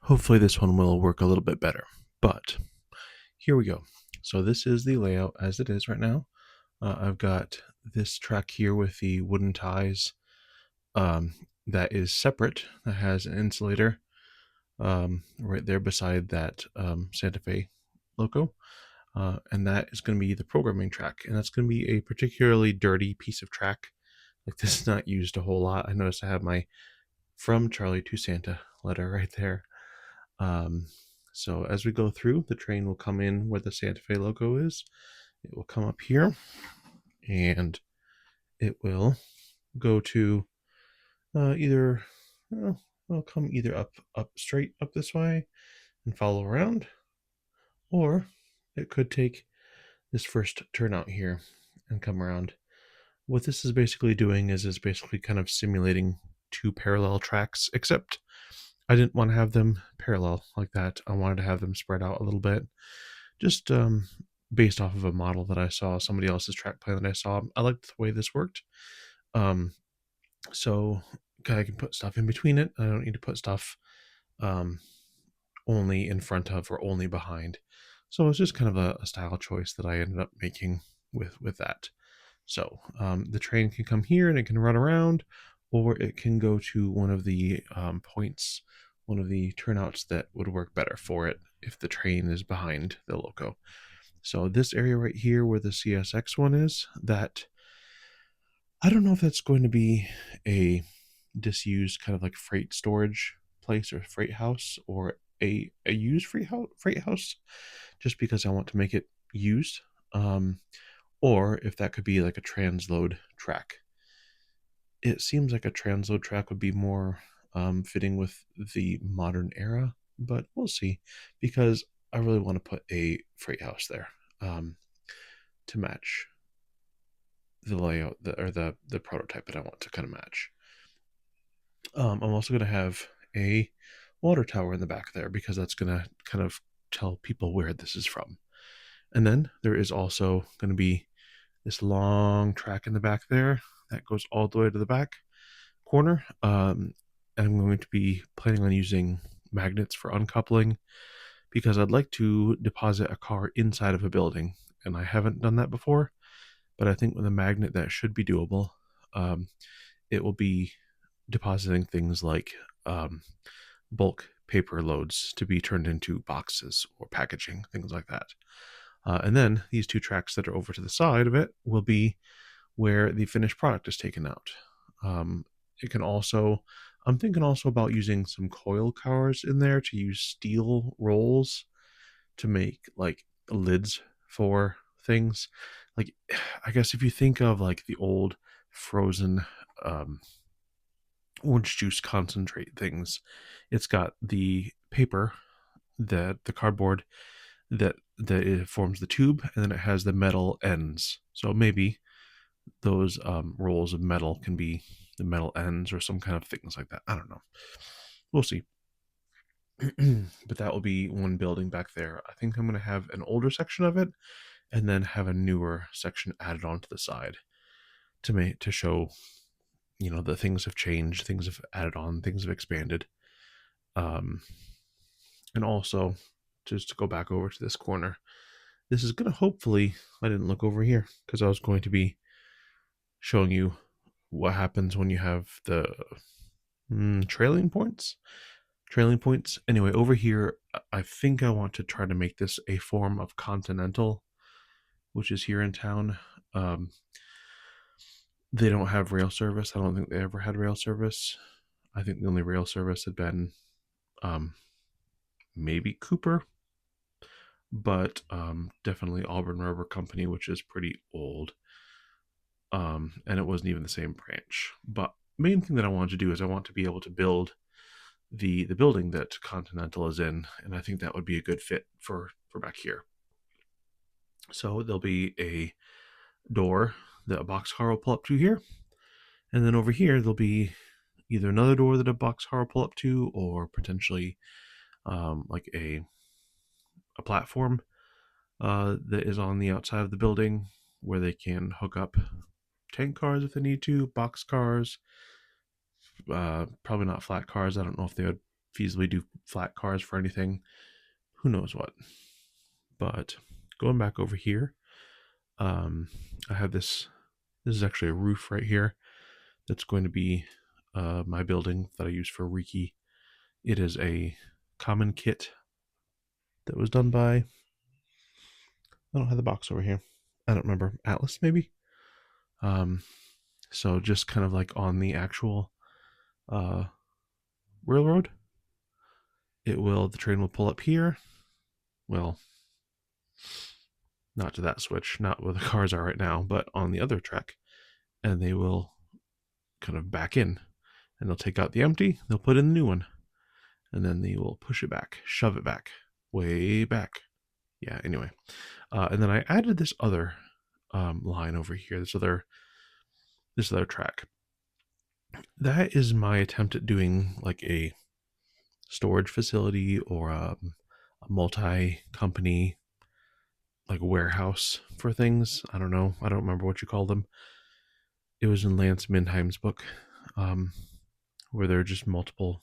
Hopefully this one will work a little bit better, but here we go. So this is the layout as it is right now. I've got this track here with the wooden ties um, that is separate, that has an insulator right there beside that Santa Fe logo. And that is going to be the programming track, and that's going to be a particularly dirty piece of track. Like, this is not used a whole lot. I noticed I have my From Charlie to Santa letter right there. Um, so as we go through, the train will come in where the Santa Fe logo is. It will come up here, and it will go to either. It'll come either up straight up this way and follow around, or it could take this first turn out here and come around. What this is basically doing is basically kind of simulating two parallel tracks, except I didn't want to have them parallel like that. I wanted to have them spread out a little bit, just based off of a model that I saw, somebody else's track plan that I saw. I liked the way this worked. Um, so I can put stuff in between it. I don't need to put stuff um, only in front of or only behind. So it's just kind of a style choice that I ended up making with that. So the train can come here and it can run around, or it can go to one of the points, one of the turnouts that would work better for it if the train is behind the loco. So this area right here where the CSX one is, that I don't know if that's going to be a disused kind of like freight storage place or freight house, or a used freight house, just because I want to make it used. Or if that could be like a transload track. It seems like a transload track would be more fitting with the modern era, but we'll see, because I really want to put a freight house there to match the layout or the prototype that I want to kind of match. I'm also going to have a water tower in the back there, because that's going to kind of tell people where this is from. And then there is also going to be this long track in the back there that goes all the way to the back corner. And I'm going to be planning on using magnets for uncoupling, because I'd like to deposit a car inside of a building, and I haven't done that before. But I think with a magnet that should be doable. It will be depositing things like bulk paper loads to be turned into boxes or packaging, things like that. And then these two tracks that are over to the side of it will be where the finished product is taken out. It can also, I'm thinking also about using some coil cars in there to use steel rolls to make like lids for things. Like, I guess if you think of like the old frozen orange juice concentrate things, it's got the paper, the cardboard that it forms the tube, and then it has the metal ends. So maybe those rolls of metal can be the metal ends or some kind of things like that. I don't know. We'll see. But that will be one building back there. I think I'm going to have an older section of it, and then have a newer section added onto the side to show, that things have changed, things have added on, things have expanded. Um, and also, just to go back over to this corner, this is going to hopefully, I didn't look over here because I was going to be showing you what happens when you have the trailing points. Anyway, over here, I think I want to try to make this a form of Continental, which is here in town. They don't have rail service. I don't think they ever had rail service. I think the only rail service had been maybe Cooper, but definitely Auburn Rubber Company, which is pretty old. And it wasn't even the same branch. But main thing that I wanted to do is I want to be able to build the building that Continental is in, and I think that would be a good fit for back here. So there'll be a door that a boxcar will pull up to here, and then over here there'll be either another door that a boxcar will pull up to, or potentially like a platform that is on the outside of the building where they can hook up tank cars if they need to, box cars, probably not flat cars. I don't know if they would feasibly do flat cars for anything. Who knows what? But going back over here, I have this. This is actually a roof right here. That's going to be my building that I use for Reiki. It is a common kit that was done by. I don't have the box over here. I don't remember. Atlas, maybe? So just kind of like on the actual railroad, the train will pull up here. Well, not to that switch, not where the cars are right now, but on the other track. And they will kind of back in. And they'll take out the empty, they'll put in the new one. And then they will push it back, shove it back, way back. Yeah, anyway. And then I added this other line over here, this other track. That is my attempt at doing like a storage facility or a multi-company like warehouse for things. I don't know. I don't remember what you call them. It was in Lance Mindheim's book, where there are just multiple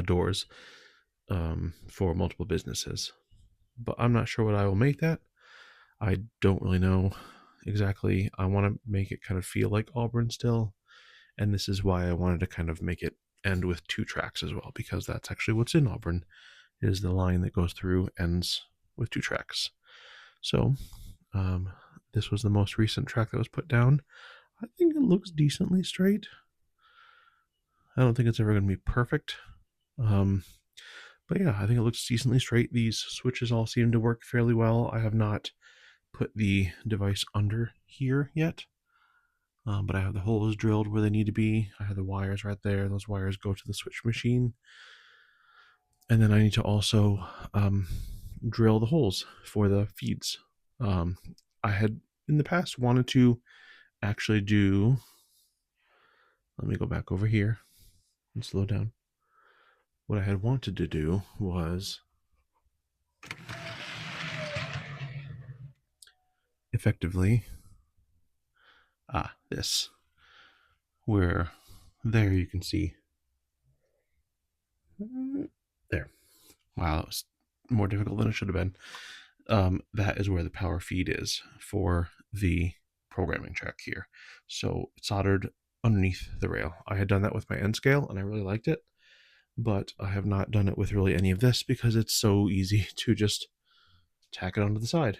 doors for multiple businesses. But I'm not sure what I will make that. I don't really know exactly. I want to make it kind of feel like Auburn still. And this is why I wanted to kind of make it end with 2 tracks as well, because that's actually what's in Auburn, is the line that goes through ends with 2 tracks. So this was the most recent track that was put down. I think it looks decently straight. I don't think it's ever going to be perfect. But yeah, I think it looks decently straight. These switches all seem to work fairly well. I have not put the device under here yet. But I have the holes drilled where they need to be. I have the wires right there. Those wires go to the switch machine. And then I need to also drill the holes for the feeds. I had in the past wanted to actually do. Let me go back over here and slow down. What I had wanted to do was effectively this, where there you can see there. Wow, that was more difficult than it should have been. That is where the power feed is for the programming track here. So it's soldered underneath the rail. I had done that with my N scale and I really liked it, but I have not done it with really any of this because it's so easy to just tack it onto the side.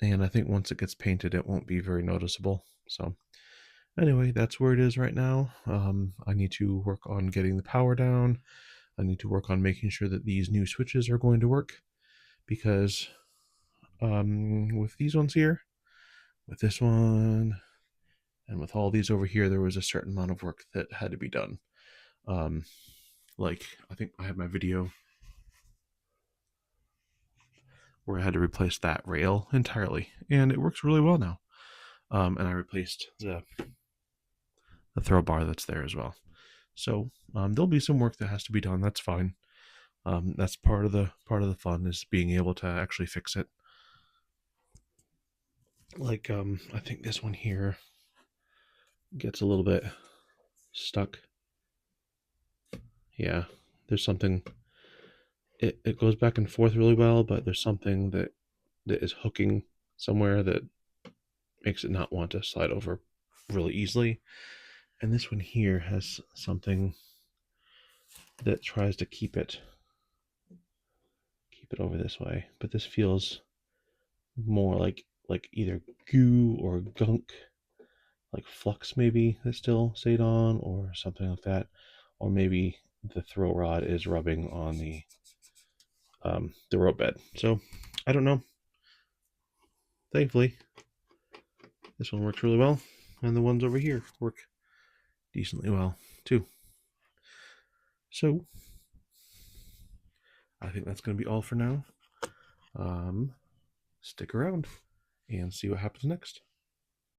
And I think once it gets painted, it won't be very noticeable. So anyway, that's where it is right now. I need to work on getting the power down. I need to work on making sure that these new switches are going to work, because with these ones here, with this one, and with all these over here, there was a certain amount of work that had to be done. Like, I think I have my video where I had to replace that rail entirely, and it works really well now. And I replaced the throw bar that's there as well. So there'll be some work that has to be done. That's fine. That's part of the fun, is being able to actually fix it. Like I think this one here gets a little bit stuck. Yeah, there's something. It goes back and forth really well, but there's something that is hooking somewhere that makes it not want to slide over really easily. And this one here has something that tries to keep it over this way, but this feels more like either goo or gunk, like flux maybe that still stayed on, or something like that. Or maybe the throw rod is rubbing on the rope bed. So I don't know. Thankfully, this one works really well, and the ones over here work decently well too. So I think that's going to be all for now. Stick around and see what happens next.